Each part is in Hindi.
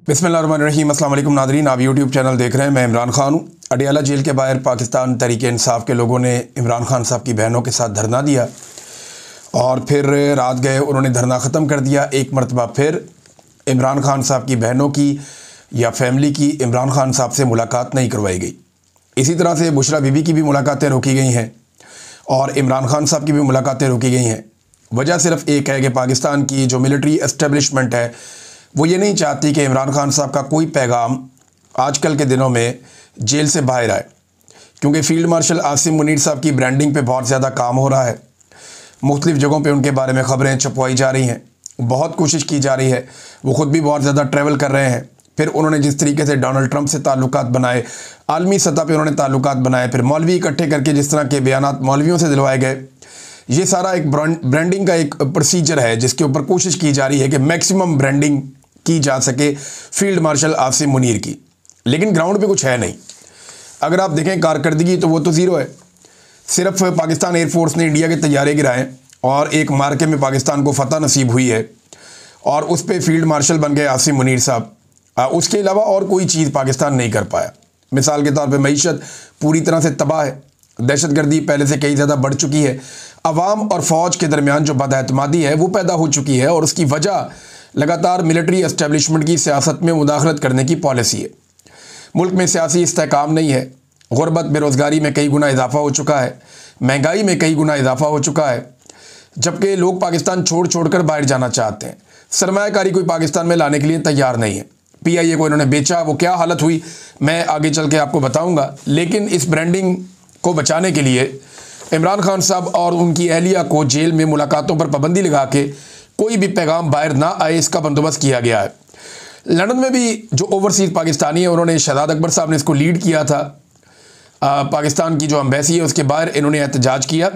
बिस्मिल्लाहिर्रहमानिर्रहीम। अस्सलाम वालेकुम नादरीन, आप यूट्यूब चैनल देख रहे हैं। मैं इमरान खान हूँ। अडियाला जेल के बाहर पाकिस्तान तहरीक इंसाफ के लोगों ने इमरान खान साहब की बहनों के साथ धरना दिया और फिर रात गए उन्होंने धरना ख़त्म कर दिया। एक मरतबा फिर इमरान खान साहब की बहनों की या फैमिली की इमरान खान साहब से मुलाकात नहीं करवाई गई। इसी तरह से बुशरा बीबी की भी मुलाकातें रोकी गई हैं और इमरान खान साहब की भी मुलाकातें रोकी गई हैं। वजह सिर्फ़ एक है कि पाकिस्तान की जो मिलिट्री एस्टेब्लिशमेंट है वो ये नहीं चाहती कि इमरान खान साहब का कोई पैगाम आजकल के दिनों में जेल से बाहर आए, क्योंकि फ़ील्ड मार्शल आसिम मुनीर साहब की ब्रांडिंग पे बहुत ज़्यादा काम हो रहा है। मुख्तलिफ़ जगहों पे उनके बारे में ख़बरें छपवाई जा रही हैं, बहुत कोशिश की जा रही है। वो ख़ुद भी बहुत ज़्यादा ट्रैवल कर रहे हैं। फिर उन्होंने जिस तरीके से डोनाल्ड ट्रंप से ताल्लुकात बनाए, आलमी सतह पर उन्होंने ताल्लुकात बनाए, फिर मौलवी इकट्ठे करके जिस तरह के बयानात मौलवियों से दिलवाए गए, ये सारा एक ब्रांडिंग का एक प्रोसीजर है जिसके ऊपर कोशिश की जा रही है कि मैक्सिमम ब्रांडिंग की जा सके फ़ील्ड मार्शल आसिम मुनीर की। लेकिन ग्राउंड पे कुछ है नहीं। अगर आप देखें कारकर्दगी तो वो तो ज़ीरो है। सिर्फ पाकिस्तान एयरफोर्स ने इंडिया के तैयारे गिराए और एक मार्के में पाकिस्तान को फ़तह नसीब हुई है और उस पर फ़ील्ड मार्शल बन गए आसिम मुनीर साहब। उसके अलावा और कोई चीज़ पाकिस्तान नहीं कर पाया। मिसाल के तौर पर मईशत पूरी तरह से तबाह है, दहशतगर्दी पहले से कई ज़्यादा बढ़ चुकी है, अवाम और फ़ौज के दरमियान जो बदएतमादी है वो पैदा हो चुकी है और उसकी वजह लगातार मिलिट्री एस्टेब्लिशमेंट की सियासत में मुदाखलत करने की पॉलिसी है। मुल्क में सियासी इस्तेहकाम नहीं है, गुर्बत बेरोज़गारी में कई गुना इजाफा हो चुका है, महंगाई में कई गुना इजाफा हो चुका है, जबकि लोग पाकिस्तान छोड़ छोड़ कर बाहर जाना चाहते हैं। सरमायाकारी कोई पाकिस्तान में लाने के लिए तैयार नहीं है। PIA को इन्होंने बेचा, वो क्या हालत हुई मैं आगे चल के आपको बताऊँगा। लेकिन इस ब्रांडिंग को बचाने के लिए इमरान खान साहब और उनकी अहलिया को जेल में मुलाकातों पर पाबंदी लगा के कोई भी पैगाम बाहर ना आए, इसका बंदोबस्त किया गया है। लंदन में भी जो ओवरसीज़ पाकिस्तानी है उन्होंने शहजाद अकबर साहब ने इसको लीड किया था। पाकिस्तान की जो एम्बेसी है उसके बाहर इन्होंने एहतजाज किया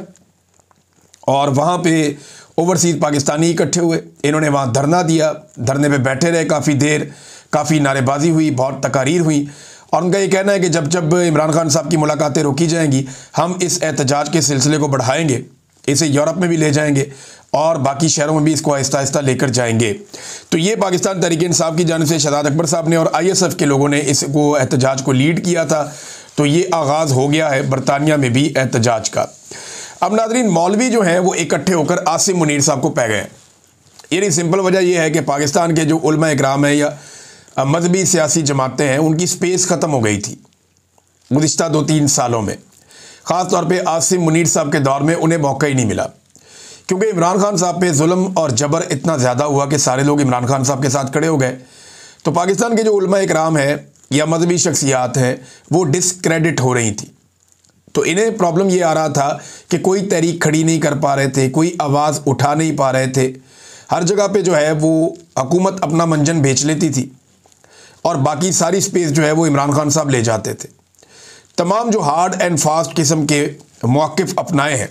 और वहाँ पे ओवरसीज़ पाकिस्तानी इकट्ठे हुए। इन्होंने वहाँ धरना दिया, धरने पे बैठे रहे काफ़ी देर, काफ़ी नारेबाजी हुई, बहुत तकारीर हुई और उनका ये कहना है कि जब जब इमरान खान साहब की मुलाकातें रोकी जाएंगी हम इस एहतजाज के सिलसिले को बढ़ाएंगे, इसे यूरोप में भी ले जाएंगे और बाकी शहरों में भी इसको आहिस्ता आहिस्ता लेकर जाएंगे। तो ये पाकिस्तान तहरीक इंसाफ की जानिब से शहजाद अकबर साहब ने और ISF के लोगों ने इसको एहतजाज को लीड किया था। तो ये आगाज़ हो गया है बरतानिया में भी एहतजाज का। अब नादरीन, मौलवी जो हैं वो इकट्ठे होकर आसिम मुनीर साहब को पै गए। यानी सिंपल वजह यह है कि पाकिस्तान के जो उलमा इकराम है या मजहबी सियासी जमातें हैं उनकी स्पेस ख़त्म हो गई थी गुज़िश्ता 2-3 सालों में। ख़ास तौर पे आसिम मुनीर साहब के दौर में उन्हें मौका ही नहीं मिला, क्योंकि इमरान खान साहब पे जुल्म और जबर इतना ज़्यादा हुआ कि सारे लोग इमरान खान साहब के साथ खड़े हो गए। तो पाकिस्तान के जो उलमा इकराम है या मजहबी शख्सियात हैं वो डिसक्रेडिट हो रही थी। तो इन्हें प्रॉब्लम ये आ रहा था कि कोई तहरीक खड़ी नहीं कर पा रहे थे, कोई आवाज़ उठा नहीं पा रहे थे। हर जगह पे जो है वो हुकूमत अपना मंजन बेच लेती थी और बाकी सारी स्पेस जो है वो इमरान खान साहब ले जाते थे। तमाम जो हार्ड एंड फास्ट किस्म के मौक़िफ़ अपनाए हैं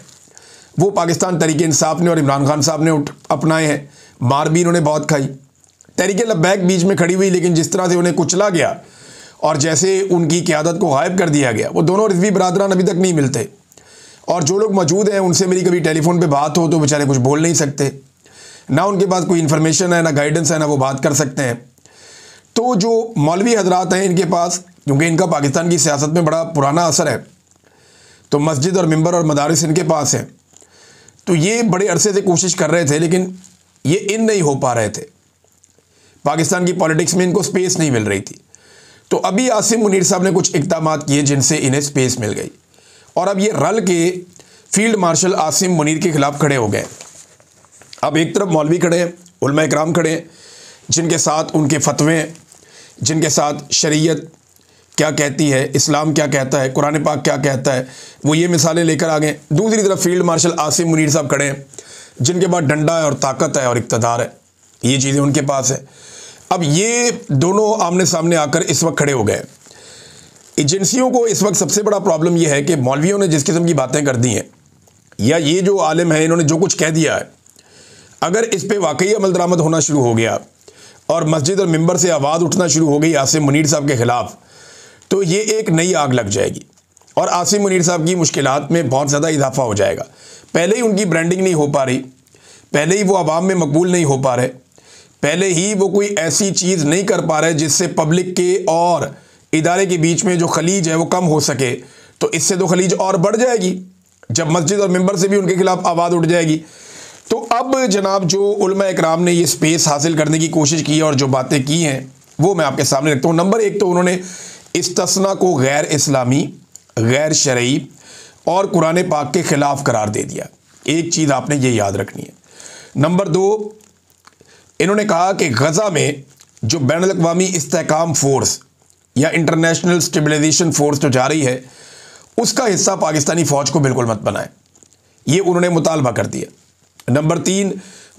वो पाकिस्तान तहरीक इंसाफ ने और इमरान खान साहब ने अपनाए हैं। मार भी इन्होंने बहुत खाई। तहरीक लब्बैक बीच में खड़ी हुई, लेकिन जिस तरह से उन्हें कुचला गया और जैसे उनकी क़यादत को गायब कर दिया गया, वो दोनों रिजवी बरादरान अभी तक नहीं मिलते और जो लोग मौजूद हैं उनसे मेरी कभी टेलीफोन पर बात हो तो बेचारे कुछ बोल नहीं सकते, ना उनके पास कोई इन्फॉर्मेशन है, ना गाइडेंस है, ना वो बात कर सकते हैं। तो जो मौलवी हजरात हैं इनके पास, क्योंकि इनका पाकिस्तान की सियासत में बड़ा पुराना असर है, तो मस्जिद और मिंबर और मदारिस इनके पास हैं। तो ये बड़े अरसे से कोशिश कर रहे थे लेकिन ये इन नहीं हो पा रहे थे। पाकिस्तान की पॉलिटिक्स में इनको स्पेस नहीं मिल रही थी। तो अभी आसिम मुनीर साहब ने कुछ इक़दामात किए जिनसे इन्हें स्पेस मिल गई और अब ये रल के फ़ील्ड मार्शल आसिम मुनीर के ख़िलाफ़ खड़े हो गए। अब एक तरफ मौलवी खड़े हैं, उलमा इकराम खड़े हैं, जिनके साथ उनके फतवे, जिनके साथ शरीयत क्या कहती है, इस्लाम क्या कहता है, कुरान पाक क्या कहता है, वो ये मिसालें लेकर आ गए। दूसरी तरफ फ़ील्ड मार्शल आसिम मुनीर साहब खड़े हैं जिनके पास डंडा है और ताकत है और इक़्तिदार है, ये चीज़ें उनके पास है। अब ये दोनों आमने सामने आकर इस वक्त खड़े हो गए। एजेंसियों को इस वक्त सबसे बड़ा प्रॉब्लम यह है कि मौलवियों ने जिस किस्म की बातें कर दी हैं या ये जो आलिम है इन्होंने जो कुछ कह दिया है, अगर इस पर वाकई अमल दरामद होना शुरू हो गया और मस्जिद और मिंबर से आवाज़ उठना शुरू हो गई आसिम मुनीर साहब के ख़िलाफ़, तो ये एक नई आग लग जाएगी और आसिम मुनीर साहब की मुश्किलात में बहुत ज़्यादा इजाफा हो जाएगा। पहले ही उनकी ब्रांडिंग नहीं हो पा रही, पहले ही वो आवाम में मकबूल नहीं हो पा रहे, पहले ही वो कोई ऐसी चीज़ नहीं कर पा रहे जिससे पब्लिक के और इदारे के बीच में जो खलीज है वो कम हो सके, तो इससे तो खलीज और बढ़ जाएगी जब मस्जिद और मिंबर से भी उनके खिलाफ आवाज़ उठ जाएगी। तो अब जनाब जो उलमा इकराम ने ये स्पेस हासिल करने की कोशिश की और जो बातें की हैं वो मैं आपके सामने रखता हूँ। नंबर एक तो उन्होंने इस्तिस्ना को गैर इस्लामी, गैर शरई और कुरान पाक के ख़िलाफ़ करार दे दिया। एक चीज़ आपने ये याद रखनी है। नंबर दो, इन्होंने कहा कि गज़ा में जो बैनुल अक़वामी इस्तेहकाम फोर्स या इंटरनेशनल स्टेबलाइजेशन फोर्स जो जा रही है उसका हिस्सा पाकिस्तानी फ़ौज को बिल्कुल मत बनाए, ये उन्होंने मुतालबा कर दिया। नंबर तीन,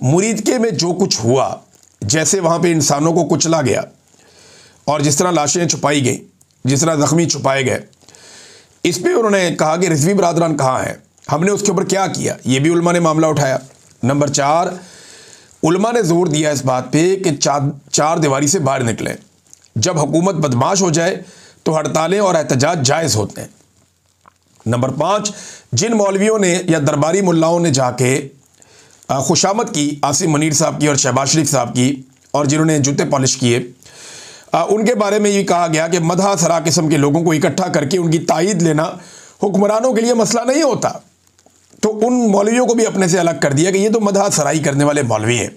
मुरीदके में जो कुछ हुआ, जैसे वहाँ पे इंसानों को कुचला गया और जिस तरह लाशें छुपाई गई, जिस तरह ज़ख्मी छुपाए गए, इस पर उन्होंने कहा कि रिजवी बरादरान कहाँ हैं, हमने उसके ऊपर क्या किया, ये भी उलमा ने मामला उठाया। नंबर चार, उलमा ने जोर दिया इस बात पे कि चार दीवारी से बाहर निकलें। जब हुकूमत बदमाश हो जाए तो हड़तालें और एहतजाज जायज़ होते हैं। नंबर पाँच, जिन मौलवियों ने या दरबारी मुल्लाओं ने जाके खुशामद की आसिम मुनीर साहब की और शहबाज शरीफ साहब की और जिन्होंने जूते पॉलिश किए, उनके बारे में ये कहा गया कि मदहा सरा किस्म के लोगों को इकट्ठा करके उनकी तायीद लेना हुक्मरानों के लिए मसला नहीं होता। तो उन मौलवियों को भी अपने से अलग कर दिया कि ये तो मदहा सराई करने वाले मौलवी हैं,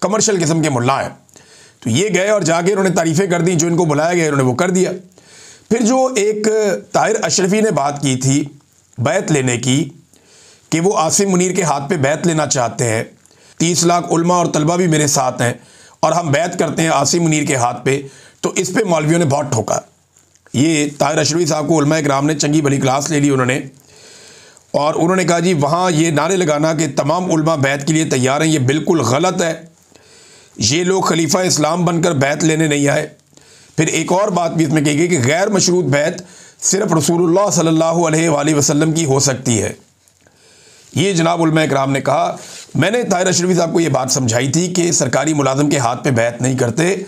कमर्शियल किस्म के मुल्ला हैं। तो ये गए और जाके उन्होंने तारीफ़ें कर दी, जो इनको बुलाया गया उन्होंने वो कर दिया। फिर जो एक ताहिर अशरफी ने बात की थी बैत लेने की कि वो आसिम मुनीर के हाथ पे बैत लेना चाहते हैं, 30 लाख उलमा और तलबा भी मेरे साथ हैं और हम बैत करते हैं आसिम मुनीर के हाथ पे, तो इस पे मौलवियों ने बहुत ठोका। ये ताहिर अशरफी साहब को उलमा इकराम ने चंगी भली क्लास ले ली उन्होंने, और उन्होंने कहा जी वहाँ ये नारे लगाना कि तमाम उलमा बैत के लिए तैयार हैं, ये बिल्कुल गलत है, ये लोग खलीफा इस्लाम बनकर बैत लेने नहीं आए। फिर एक और बात भी इसमें कही गई कि गैर मशरूत बैत सिर्फ रसूलुल्लाह सल्लल्लाहु अलैहि वसल्लम की हो सकती है। ये जनाब उलमा इकराम ने कहा। मैंने ताहिर अशरफी साहब को ये बात समझाई थी कि सरकारी मुलाजम के हाथ पे बैत नहीं करते,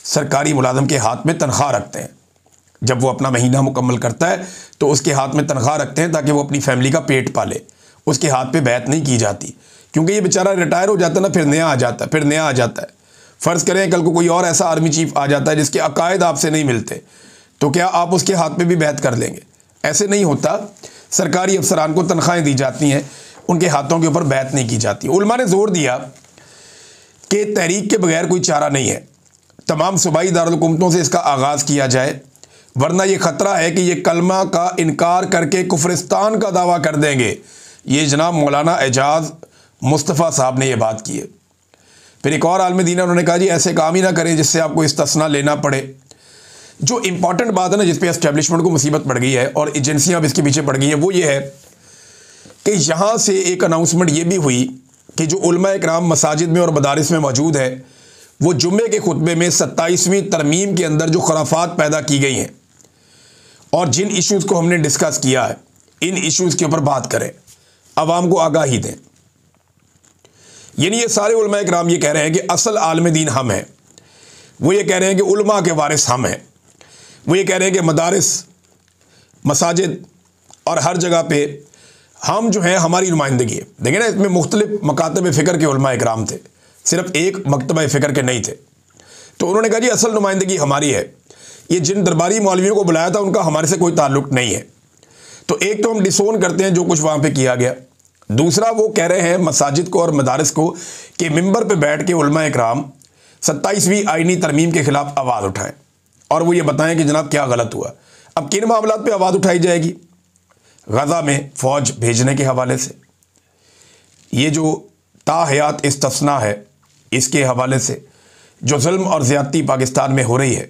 सरकारी मुलाजम के हाथ में तनख्वाह रखते हैं। जब वो अपना महीना मुकम्मल करता है तो उसके हाथ में तनख्वाह रखते हैं ताकि वो अपनी फैमिली का पेट पाले, उसके हाथ पे बैत नहीं की जाती, क्योंकि ये बेचारा रिटायर हो जाता है ना, फिर नया आ जाता है, फिर नया आ जाता है। फ़र्ज़ करें कल को कोई और ऐसा आर्मी चीफ आ जाता है जिसके अकायद आपसे नहीं मिलते, तो क्या आप उसके हाथ पे भी बैत कर लेंगे? ऐसे नहीं होता। सरकारी अफसरान को तनख्वाहें दी जाती हैं, उनके हाथों के ऊपर बैत नहीं की जाती। उलमा ने जोर दिया कि तहरीक के बगैर कोई चारा नहीं है, तमाम सूबाई दारुल-हुकूमतों से इसका आगाज़ किया जाए, वरना ये ख़तरा है कि ये कलमा का इनकार करके कुफ्रिस्तान का दावा कर देंगे। ये जनाब मौलाना एजाज़ मुस्तफ़ा साहब ने ये बात की है। फिर एक और आलिम दीन उन्होंने कहा जी ऐसे काम ही ना करें जिससे आपको इस्तिस्ना लेना पड़े। जो इंपॉर्टेंट बात है ना, जिस पे एस्टेब्लिशमेंट को मुसीबत पड़ गई है और एजेंसियां अब इसके पीछे पड़ गई हैं, वो ये है कि यहाँ से एक अनाउंसमेंट ये भी हुई कि जो उलमा इकराम मसाजिद में और मदारिस में मौजूद है, वो जुम्मे के खुतबे में 27वीं तरमीम के अंदर जो खराफात पैदा की गई हैं और जिन इश्यूज़ को हमने डिस्कस किया है, इन इश्यूज़ के ऊपर बात करें, आवाम को आगाही दें। यानी ये सारे उलमा इकराम ये कह रहे हैं कि असल आलिम दीन हम हैं, वो ये कह रहे हैं कि उलमा के वारिस हम हैं, वो ये कह रहे हैं कि मदारिस, मसाजिद और हर जगह पे हम जो हैं हमारी नुमाइंदगी है। देखिए ना, इसमें मुख्तलिफ मकातब फ़िक्र के उलमा इकराम थे, सिर्फ एक मकतबा फ़िक्र के नहीं थे। तो उन्होंने कहा जी असल नुमाइंदगी हमारी है, ये जिन दरबारी मौलवियों को बुलाया था उनका हमारे से कोई ताल्लुक़ नहीं है। तो एक तो हम डिसोन करते हैं जो कुछ वहाँ पे किया गया, दूसरा वो कह रहे हैं मसाजिद को और मदारिस को कि मिंबर पे बैठ के उलमा इकराम 27वीं आईनी तरमीम के ख़िलाफ़ आवाज़ उठाएं और वो ये बताएं कि जनाब क्या गलत हुआ। अब किन मामलात पे आवाज़ उठाई जाएगी? गज़ा में फ़ौज भेजने के हवाले से, ये जो ताहयात इस्तिस्ना है इसके हवाले से, जो जुल्म और ज़्यादती पाकिस्तान में हो रही है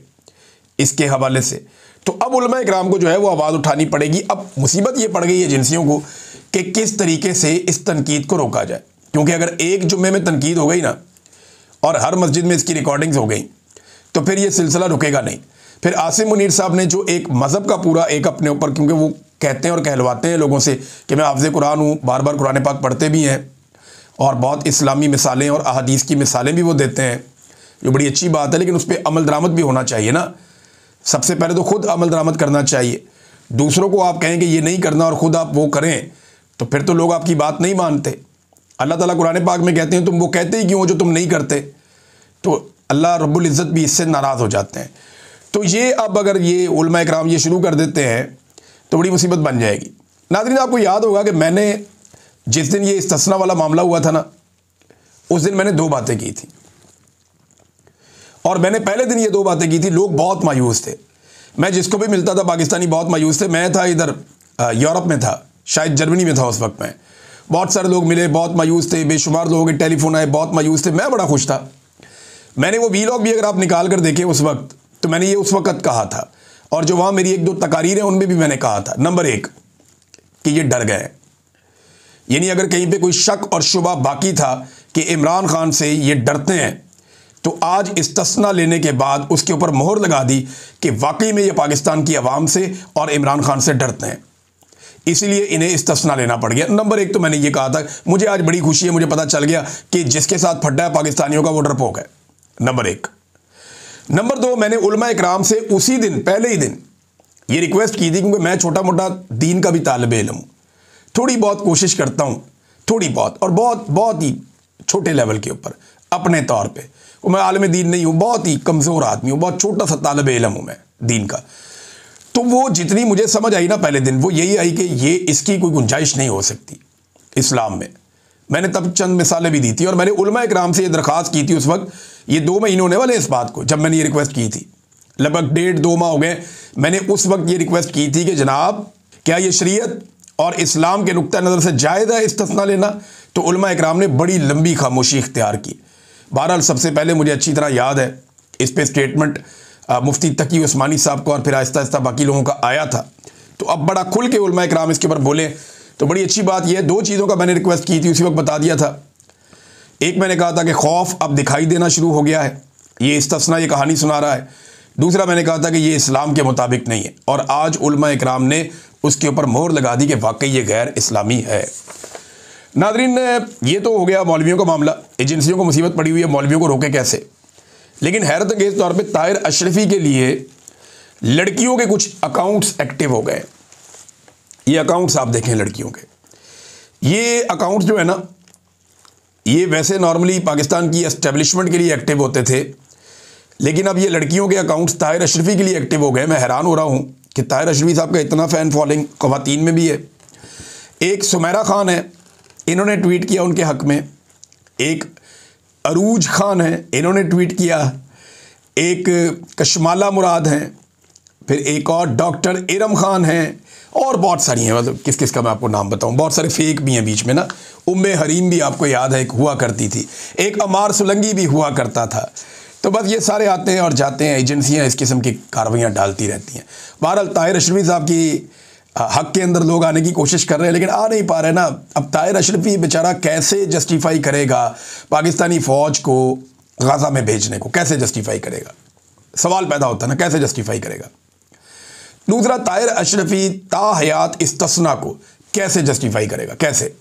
इसके हवाले से। तो अब उलमा इकराम को जो है वो आवाज़ उठानी पड़ेगी। अब मुसीबत ये पड़ गई है एजेंसियों को कि किस तरीके से इस तनकीद को रोका जाए, क्योंकि अगर एक जुम्मे में तनकीद हो गई ना और हर मस्जिद में इसकी रिकॉर्डिंग्स हो गई तो फिर ये सिलसिला रुकेगा नहीं। फिर आसिम मुनीर साहब ने जो एक मज़हब का पूरा एक अपने ऊपर, क्योंकि वो कहते हैं और कहलवाते हैं लोगों से कि मैं हाफ़िज़ कुरान हूँ, बार बार कुरान पाक पढ़ते भी हैं और बहुत इस्लामी मिसालें और अहादीस की मिसालें भी वो देते हैं, जो बड़ी अच्छी बात है, लेकिन उस पर अमल दरामद भी होना चाहिए ना। सबसे पहले तो ख़ुद अमल दरामद करना चाहिए। दूसरों को आप कहें कि ये नहीं करना और ख़ुद आप वो करें तो फिर तो लोग आपकी बात नहीं मानते। अल्लाह ताला कुरान पाक में कहते हैं तुम वो कहते ही क्यों हो जो तुम नहीं करते। तो अल्लाह रब्बुल इज़्ज़त भी इससे नाराज़ हो जाते हैं। तो ये अब अगर ये उलमा इकराम ये शुरू कर देते हैं तो बड़ी मुसीबत बन जाएगी। नाज़रीन, आपको याद होगा कि मैंने जिस दिन ये इस्तिस्ना वाला मामला हुआ था ना, उस दिन मैंने 2 बातें की थी, और मैंने पहले दिन ये 2 बातें की थी। लोग बहुत मायूस थे, मैं जिसको भी मिलता था पाकिस्तानी बहुत मायूस थे। मैं था इधर यूरोप में था, शायद जर्मनी में था उस वक्त में। बहुत सारे लोग मिले, बहुत मायूस थे, बेशुमार लोगों के टेलीफोन आए, बहुत मायूस थे। मैं बड़ा खुश था। मैंने वो वीलॉग भी अगर आप निकाल कर देखें उस वक्त, तो मैंने ये उस वक्त कहा था, और जो वहाँ मेरी 1-2 तकारीर हैं उनमें भी मैंने कहा था। नंबर 1 कि ये डर गए, यानी अगर कहीं पे कोई शक और शुबा बाकी था कि इमरान खान से ये डरते हैं, तो आज इस्तिस्ना लेने के बाद उसके ऊपर मोहर लगा दी कि वाकई में ये पाकिस्तान की आवाम से और इमरान खान से डरते हैं, इसीलिए इन्हें इस्तिस्ना लेना पड़ गया। नंबर 1 तो मैंने ये कहा था। मुझे आज बड़ी खुशी है, मुझे पता चल गया कि जिसके साथ फटा है पाकिस्तानियों का वो डरपोक है। नंबर 1। नंबर 2, मैंने उलमा इकराम से उसी दिन, पहले ही दिन ये रिक्वेस्ट की थी, क्योंकि मैं छोटा मोटा दीन का भी तालिब इल्म हूँ, थोड़ी बहुत कोशिश करता हूँ, थोड़ी बहुत, और बहुत बहुत ही छोटे लेवल के ऊपर अपने तौर पे। मैं आलिम दीन नहीं हूँ, बहुत ही कमज़ोर आदमी हूँ, बहुत छोटा सा तालिब इल्म हूँ मैं दीन का। तो वो जितनी मुझे समझ आई ना पहले दिन, वो यही आई कि ये इसकी कोई गुंजाइश नहीं हो सकती इस्लाम में। मैंने तब चंद मिसालें भी दी थी, और मैंने उलमा इकराम से ये दरख्वास्त की थी उस वक्त। ये 2 महीने होने वाले इस बात को जब मैंने ये रिक्वेस्ट की थी, लगभग 1.5-2 माह हो गए। मैंने उस वक्त ये रिक्वेस्ट की थी कि जनाब, क्या ये शरीयत और इस्लाम के नुक्ता नज़र से जायज़ है इस्तिस्ना लेना? तो उलमा इकराम ने बड़ी लंबी खामोशी इख्तियार की। बहरहाल सबसे पहले मुझे अच्छी तरह याद है इस पे स्टेटमेंट मुफ्ती तकी उस्मानी साहब को और फिर आहिस्ता आहिस्ता बाकी लोगों का आया था। तो अब बड़ा खुल के उलमा इकराम इसके ऊपर बोले, तो बड़ी अच्छी बात यह है। 2 चीज़ों का मैंने रिक्वेस्ट की थी, उसी वक्त बता दिया था। एक, मैंने कहा था कि खौफ अब दिखाई देना शुरू हो गया है, ये इस्तिस्ना ये कहानी सुना रहा है। दूसरा, मैंने कहा था कि ये इस्लाम के मुताबिक नहीं है, और आज उलमा इकराम ने उसके ऊपर मोहर लगा दी कि वाकई ये गैर इस्लामी है। नादरीन, ये तो हो गया मौलवियों का मामला। एजेंसियों को मुसीबत पड़ी हुई है, मौलवियों को रोके कैसे? लेकिन हैरत अंगेज़ तौर पे ताहिर अशरफी के लिए लड़कियों के कुछ अकाउंट्स एक्टिव हो गए। ये अकाउंट्स आप देखें लड़कियों के, ये अकाउंट्स जो है ना, ये वैसे नॉर्मली पाकिस्तान की एस्टेब्लिशमेंट के लिए एक्टिव होते थे, लेकिन अब ये लड़कियों के अकाउंट्स ताहिर अशरफी के लिए एक्टिव हो गए। मैं हैरान हो रहा हूँ कि ताहिर अशरफी साहब का इतना फ़ैन फॉलोइंग ख़वातीन में भी है। एक सुमेरा खान है, इन्होंने ट्वीट किया उनके हक़ में। एक अरूज खान है, इन्होंने ट्वीट किया। एक कशमाला मुराद हैं, फिर एक और डॉक्टर इरम खान हैं, और बहुत सारी हैं। मतलब किस किस का मैं आपको नाम बताऊं, बहुत सारे फेक भी हैं बीच में ना। उम्मे हरीम भी आपको याद है एक हुआ करती थी, एक अमार सुलंगी भी हुआ करता था। तो बस ये सारे आते हैं और जाते हैं, एजेंसियां इस किस्म की कार्रवाइयाँ डालती रहती हैं। बहरहाल ताहिर अशरफी साहब की हक के अंदर लोग आने की कोशिश कर रहे हैं, लेकिन आ नहीं पा रहे ना। अब ताहिर अशरफी बेचारा कैसे जस्टिफाई करेगा पाकिस्तानी फ़ौज को गाज़ा में भेजने को? कैसे जस्टिफाई करेगा? सवाल पैदा होता है ना, कैसे जस्टिफाई करेगा? दूसरा, ताहिर अशरफी ताहयात इस्तिस्ना को कैसे जस्टिफाई करेगा? कैसे?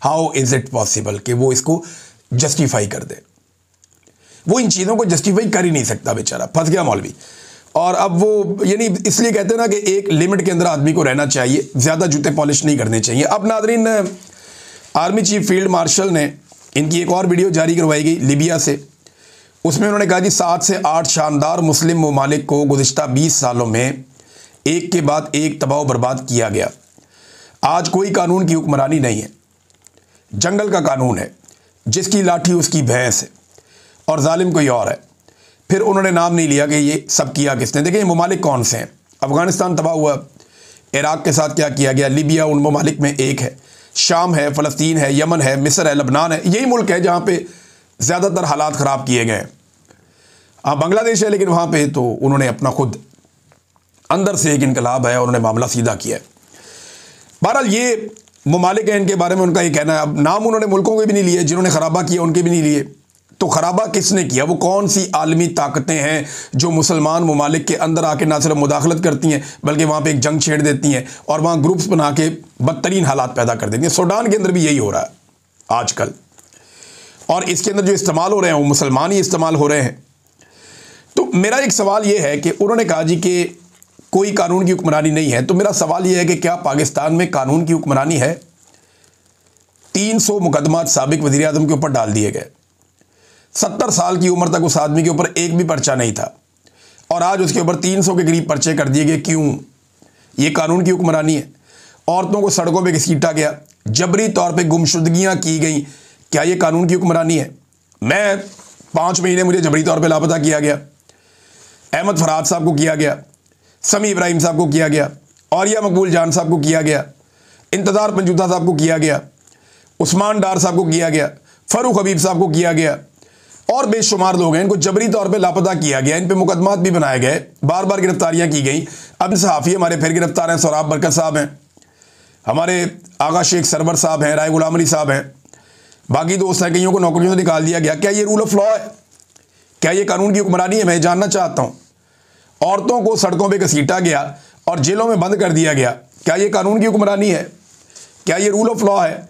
हाउ इज़ इट पॉसिबल कि वो इसको जस्टिफाई कर दे? वो इन चीज़ों को जस्टिफाई कर ही नहीं सकता, बेचारा फंस गया मौलवी। और अब वो यानी इसलिए कहते हैं ना कि एक लिमिट के अंदर आदमी को रहना चाहिए, ज़्यादा जूते पॉलिश नहीं करने चाहिए। अब Nadreen, army chief field marshal ने इनकी एक और वीडियो जारी करवाई गई लीबिया से। उसमें उन्होंने कहा कि 7 से 8 शानदार मुस्लिम ममालिक को गुज़िश्ता 20 सालों में एक के बाद एक तबाह बर्बाद किया गया। आज कोई कानून की हुक्मरानी नहीं है, जंगल का कानून है, जिसकी लाठी उसकी भैंस है, और जालिम कोई और है। फिर उन्होंने नाम नहीं लिया कि ये सब किया किसने। देखिए ये ममालिक कौन से हैं? अफ़गानिस्तान तबाह हुआ, इराक़ के साथ क्या किया गया, लीबिया उन ममालिक में एक है, शाम है, फ़लस्तीन है, यमन है, मिस्र है, लबनान है। यही मुल्क है जहाँ पे ज़्यादातर हालात ख़राब किए गए हैं। हाँ, बांग्लादेश है, लेकिन वहाँ पे तो उन्होंने अपना खुद अंदर से एक इनकलाब है, उन्होंने मामला सीधा किया है। बहरहाल ये ममालिक हैं, इनके बारे में उनका ये कहना है। अब नाम उन्होंने मुल्कों के भी नहीं लिए, जिन्होंने खराबा किया उनके भी नहीं लिए। तो खराबा किसने किया? वो कौन सी आलमी ताकतें हैं जो मुसलमान ममालिक के अंदर आके ना सिर्फ मुदाखलत करती हैं, बल्कि वहाँ पे एक जंग छेड़ देती हैं और वहाँ ग्रुप्स बना के बदतरीन हालात पैदा कर देती हैं। सूडान के अंदर भी यही हो रहा है आजकल, और इसके अंदर जो इस्तेमाल हो रहे हैं वो मुसलमान ही इस्तेमाल हो रहे हैं। तो मेरा एक सवाल ये है कि उन्होंने कहा जी कि कोई कानून की हुक्मरानी नहीं है। तो मेरा सवाल ये है कि क्या पाकिस्तान में कानून की हुक्मरानी है? 300 मुकदमात साबिक वज़ीर आज़म के ऊपर डाल दिए गए, 70 साल की उम्र तक उस आदमी के ऊपर एक भी पर्चा नहीं था और आज उसके ऊपर 300 के करीब पर्चे कर दिए गए। क्यों? ये कानून की हुक्मरानी है। औरतों को सड़कों पे घसीटा गया, जबरी तौर पे गुमशुदगियां की गई। क्या ये कानून की हुक्मरानी है? मैं 5 महीने मुझे जबरी तौर पे लापता किया गया, अहमद फराद साहब को किया गया, समी इब्राहिम साहब को किया गया, औरिया मकबूल जान साहब को किया गया, इंतज़ार पंजूता साहब को किया गया, उस्मान डार साहब को किया गया, फ़ारूक हबीब साहब को किया गया और बेशुमार लोग हैं, इनको जबरी तौर पे लापता किया गया। इन पे मुकदमात भी बनाए गए, बार बार गिरफ्तारियां की गई। अब सहाफ़ी हमारे फिर गिरफ्तार हैं, सोराब बरकत साहब हैं, हमारे आगा शेख सरवर साहब हैं, राय गुलाम अली साहब हैं, बाकी दोस्त हैं, कईयों को नौकरियों से निकाल दिया गया। क्या ये रूल ऑफ लॉ है? क्या ये कानून की हुक्मरानी है? मैं जानना चाहता हूँ। औरतों को सड़कों पर घसीटा गया और जेलों में बंद कर दिया गया। क्या ये कानून की हुक्मरानी है? क्या ये रूल ऑफ लॉ है?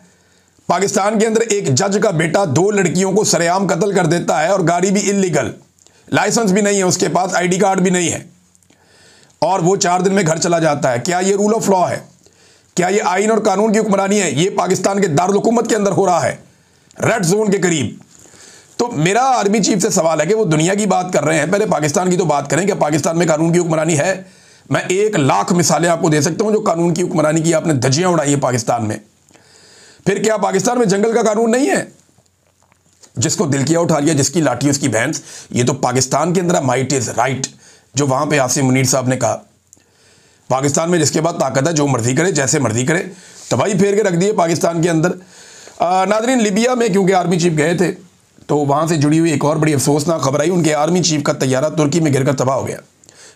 पाकिस्तान के अंदर एक जज का बेटा 2 लड़कियों को सरेआम कत्ल कर देता है और गाड़ी भी इल्लीगल, लाइसेंस भी नहीं है उसके पास, आईडी कार्ड भी नहीं है, और वो 4 दिन में घर चला जाता है। क्या ये रूल ऑफ लॉ है? क्या ये आइन और कानून की हुक्मरानी है? ये पाकिस्तान के दारुल हुकूमत के अंदर हो रहा है, रेड जोन के करीब। तो मेरा आर्मी चीफ से सवाल है कि वो दुनिया की बात कर रहे हैं, पहले पाकिस्तान की तो बात करें। क्या पाकिस्तान में कानून की हुक्मरानी है? मैं 1 लाख मिसालें आपको दे सकता हूं जो कानून की हुक्मरानी की आपने धज्जियां उड़ाई हैं पाकिस्तान में। फिर क्या पाकिस्तान में जंगल का कानून नहीं है? जिसको दिल किया उठा लिया, जिसकी लाठी उसकी भैंस। ये तो पाकिस्तान के अंदर माइट इज राइट, जो वहां पे आसिम मुनीर साहब ने कहा। पाकिस्तान में जिसके बाद ताकत है, जो मर्जी करे, जैसे मर्जी करे, तबाही फेर के रख दिए पाकिस्तान के अंदर। नादरीन, लिबिया में क्योंकि आर्मी चीफ गए थे तो वहां से जुड़ी हुई एक और बड़ी अफसोसनाक खबर आई। उनके आर्मी चीफ का तैयारा तुर्की में गिरकर तबाह हो गया।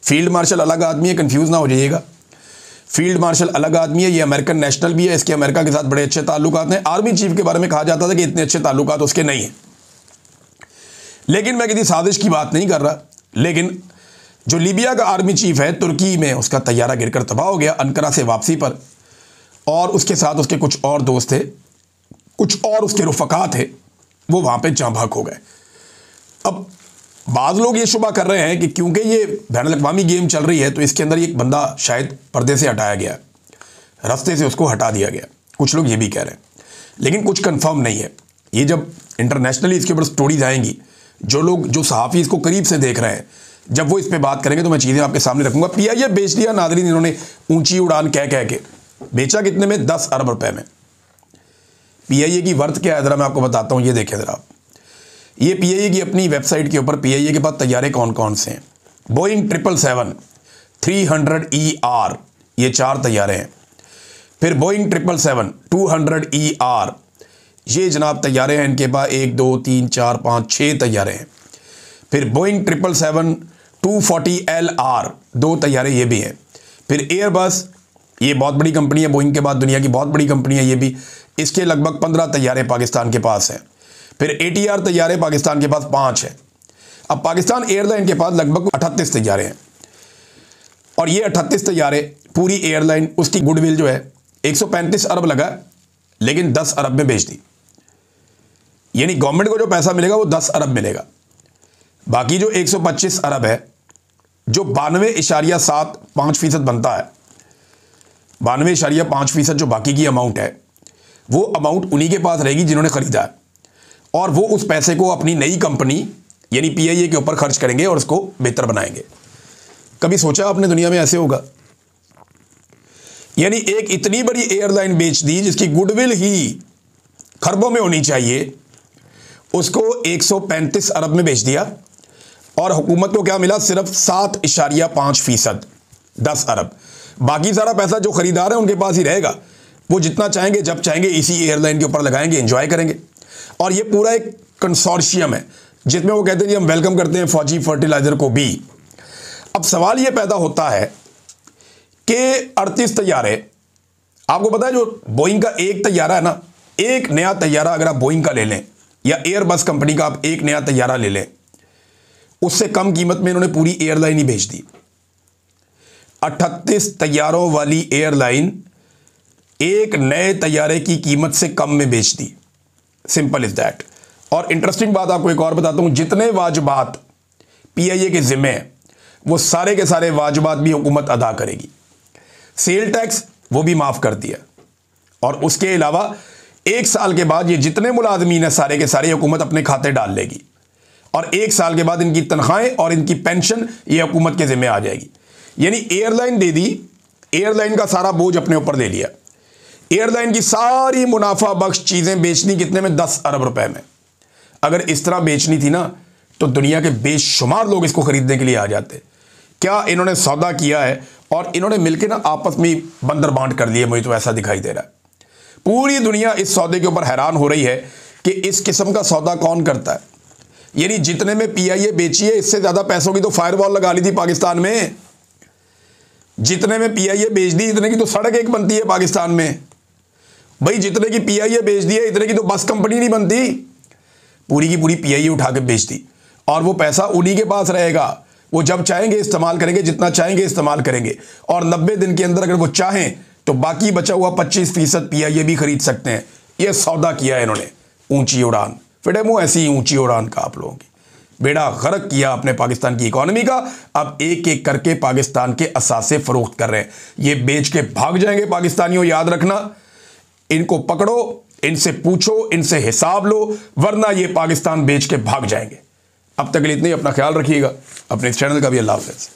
फील्ड मार्शल अलग आदमी है, कंफ्यूज ना हो जाइएगा। फील्ड मार्शल अलग आदमी है, ये अमेरिकन नेशनल भी है, इसके अमेरिका के साथ बड़े अच्छे ताल्लुकात हैं। आर्मी चीफ के बारे में कहा जाता था कि इतने अच्छे ताल्लुकात उसके नहीं हैं, लेकिन मैं किसी साजिश की बात नहीं कर रहा। लेकिन जो लीबिया का आर्मी चीफ है, तुर्की में उसका तैयारा गिरकर तबाह हो गया अन्कारा से वापसी पर, और उसके साथ उसके कुछ और दोस्त थे, कुछ और उसके रुफका थे, वो वहां पे जाँ भाग हो गए। अब बाज़ लोग ये शुबा कर रहे हैं कि क्योंकि ये बैनुल-अक़वामी गेम चल रही है तो इसके अंदर एक बंदा शायद पर्दे से हटाया गया, रास्ते से उसको हटा दिया गया। कुछ लोग ये भी कह रहे हैं, लेकिन कुछ कंफर्म नहीं है। ये जब इंटरनेशनली इसके ऊपर स्टोरीज आएंगी, जो लोग, जो सहाफ़ी इसको करीब से देख रहे हैं, जब वो इस पर बात करेंगे तो मैं चीज़ें आपके सामने रखूँगा। PIA बेच दिया नादरीन इन्होंने, ऊँची उड़ान कह कह के। बेचा कितने में? 10 अरब रुपये में। PIA की वर्थ क्या है ज़रा मैं आपको बताता हूँ, ये देखें ज़रा। ये PIA की अपनी वेबसाइट के ऊपर PIA के पास तैयारे कौन कौन से हैं। बोइंग 777 300ER, ये 4 तैयारे हैं। फिर बोइंग 777 200ER, ये जनाब तैयारे हैं इनके पास, 1 2 3 4 5 6 तैयारे हैं। फिर बोइंग 777 240LR, 2 तैयारे ये भी हैं। फिर एयरबस, ये बहुत बड़ी कंपनी है, बोइंग के बाद दुनिया की बहुत बड़ी कंपनी है ये भी, इसके लगभग 15 तैयारे पाकिस्तान के पास हैं। फिर ATR तैयारे पाकिस्तान के पास 5 है। अब पाकिस्तान एयरलाइन के पास लगभग 38 तैयारे हैं, और ये 38 तैयारे पूरी एयरलाइन, उसकी गुडविल जो है 135 अरब लगा, लेकिन 10 अरब में बेच दी। यानी गवर्नमेंट को जो पैसा मिलेगा वो 10 अरब मिलेगा। बाकी जो 125 अरब है, जो 92.75% बनता है, 92.5% जो बाकी की अमाउंट है, वो अमाउंट उन्हीं के पास रहेगी जिन्होंने खरीदा है, और वो उस पैसे को अपनी नई कंपनी यानी PIA के ऊपर खर्च करेंगे और उसको बेहतर बनाएंगे। कभी सोचा आपने दुनिया में ऐसे होगा? यानी एक इतनी बड़ी एयरलाइन बेच दी जिसकी गुडविल ही खरबों में होनी चाहिए, उसको 135 अरब में बेच दिया, और हुकूमत को क्या मिला? सिर्फ 7.5%, 10 अरब। बाकी सारा पैसा जो खरीदार है उनके पास ही रहेगा, वो जितना चाहेंगे जब चाहेंगे इसी एयरलाइन के ऊपर लगाएंगे, एंजॉय करेंगे। और ये पूरा एक कंसोर्शियम है जिसमें वो कहते हैं जी हम वेलकम करते हैं फौजी फर्टिलाइजर को भी। अब सवाल ये पैदा होता है कि 38 तैयारे, आपको पता है जो बोइंग का एक तैयारा है ना, एक नया तैयारा अगर आप बोइंग का ले लें या एयरबस कंपनी का आप एक नया तैयारा ले लें, उससे कम कीमत में इन्होंने पूरी एयरलाइन ही बेच दी। 38 तैयारों वाली एयरलाइन एक नए तैयारे की कीमत से कम में बेच दी। Simple is that. और इंटरेस्टिंग बात आपको एक और बताता हूं, जितने वाजबात PIA के जिम्मे हैं वो सारे के सारे वाजबात भी हुकूमत अदा करेगी। सेल टैक्स वो भी माफ कर दिया, और उसके अलावा 1 साल के बाद ये जितने मुलाजमीन हैं सारे के सारे हुकूमत अपने खाते डाल लेगी। और 1 साल के बाद इनकी तनख्वाहें और इनकी पेंशन ये हुकूमत के जिम्मे आ जाएगी। यानी एयरलाइन दे दी, एयरलाइन का सारा बोझ अपने ऊपर ले लिया। एयरलाइन की सारी मुनाफा बख्श चीज़ें बेचनी कितने में? 10 अरब रुपए में। अगर इस तरह बेचनी थी ना तो दुनिया के बेशुमार लोग इसको खरीदने के लिए आ जाते। क्या इन्होंने सौदा किया है और इन्होंने मिलकर ना आपस में बंदर बांट कर लिए, मुझे तो ऐसा दिखाई दे रहा है। पूरी दुनिया इस सौदे के ऊपर हैरान हो रही है कि इस किस्म का सौदा कौन करता है। यानी जितने में पीआईए बेची है, इससे ज़्यादा पैसों की तो फायरवॉल लगा ली थी पाकिस्तान में। जितने में पीआईए बेच दी, इतने की तो सड़क एक बनती है पाकिस्तान में। भाई जितने की पीआईए बेच दी है, इतने की तो बस कंपनी नहीं बनती। पूरी की पूरी पीआईए उठा के बेच दी और वो पैसा उन्हीं के पास रहेगा। वो जब चाहेंगे इस्तेमाल करेंगे, जितना चाहेंगे इस्तेमाल करेंगे, और 90 दिन के अंदर अगर वो चाहें तो बाकी बचा हुआ 25% पीआईए भी खरीद सकते हैं। ये सौदा किया है इन्होंने, ऊंची उड़ान। फिर मुँह ऐसी ऊंची उड़ान का आप लोगों की बेड़ा गर्क किया अपने पाकिस्तान की इकॉनमी का। अब एक एक करके पाकिस्तान के असासे फरोख्त कर रहे हैं। ये बेच के भाग जाएंगे पाकिस्तानियों, याद रखना। इनको पकड़ो, इनसे पूछो, इनसे हिसाब लो, वरना ये पाकिस्तान बेच के भाग जाएंगे। अब तक के लिए इतने ही। अपना ख्याल रखिएगा, अपने इस चैनल का भी। अल्लाह हाफ़िज़।